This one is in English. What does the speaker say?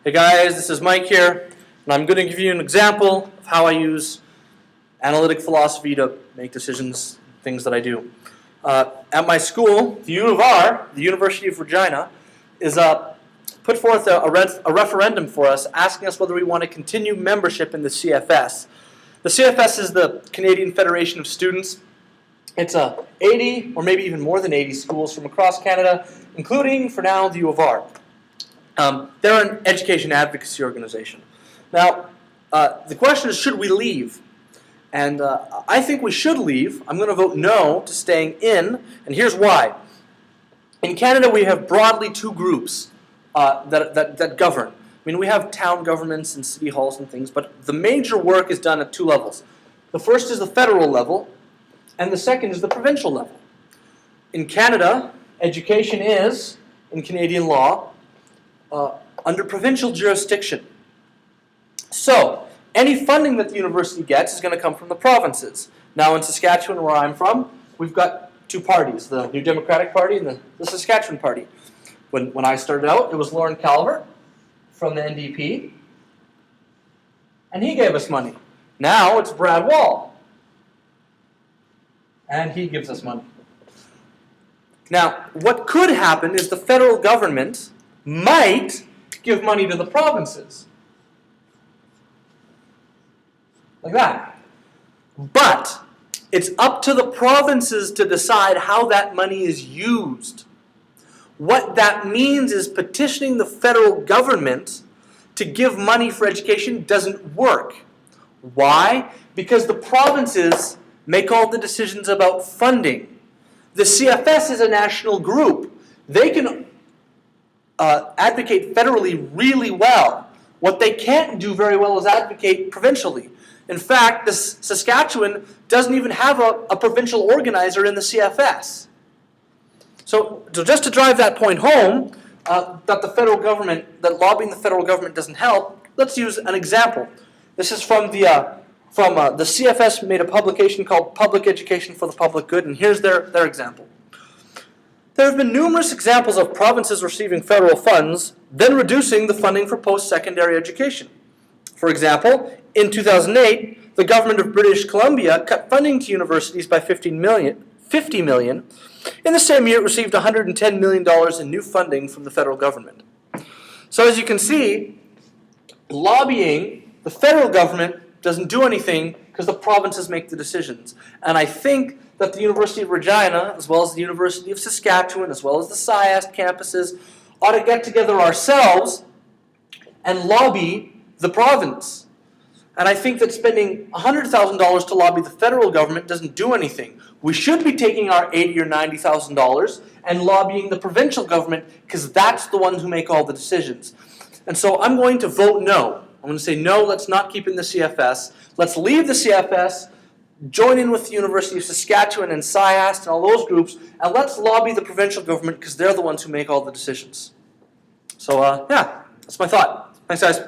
Hey guys, this is Mike here, and I'm going to give you an example of how I use analytic philosophy to make decisions, things that I do. At my school, the U of R, the University of Regina, is put forth a referendum for us asking us whether we want to continue membership in the CFS. The CFS is the Canadian Federation of Students. It's 80 or maybe even more than 80 schools from across Canada, including, for now, the U of R. They're an education advocacy organization. Now, the question is, should we leave? And I think we should leave. I'm going to vote no to staying in, and here's why. In Canada, we have broadly two groups that govern. I mean, we have town governments and city halls and things, but the major work is done at two levels. The first is the federal level, and the second is the provincial level. In Canada, education is, in Canadian law, under provincial jurisdiction. So, any funding that the university gets is going to come from the provinces. Now in Saskatchewan, where I'm from, we've got two parties, the New Democratic Party and the Saskatchewan Party. When I started out, it was Lorne Calvert from the NDP, and he gave us money. Now it's Brad Wall, and he gives us money. Now, what could happen is the federal government might give money to the provinces. Like that. But it's up to the provinces to decide how that money is used. What that means is petitioning the federal government to give money for education doesn't work. Why? Because the provinces make all the decisions about funding. The CFS is a national group. They can advocate federally really well. What they can't do very well is advocate provincially. In fact, Saskatchewan doesn't even have a provincial organizer in the CFS. So just to drive that point home, that the federal government, that lobbying the federal government doesn't help, let's use an example. This is from the CFS made a publication called Public Education for the Public Good, and here's their example. There have been numerous examples of provinces receiving federal funds, then reducing the funding for post-secondary education. For example, in 2008, the government of British Columbia cut funding to universities by $50 million. In the same year, it received $110 million in new funding from the federal government. So as you can see, lobbying the federal government doesn't do anything because the provinces make the decisions. And I think that the University of Regina, as well as the University of Saskatchewan, as well as the SciAst campuses, ought to get together ourselves and lobby the province. And I think that spending $100,000 to lobby the federal government doesn't do anything. We should be taking our $80,000 or $90,000 and lobbying the provincial government because that's the ones who make all the decisions. And so I'm going to vote no. I'm going to say no, let's not keep in the CFS. Let's leave the CFS, join in with the University of Saskatchewan and SciAst and all those groups, and let's lobby the provincial government because they're the ones who make all the decisions. So yeah, that's my thought. Thanks guys.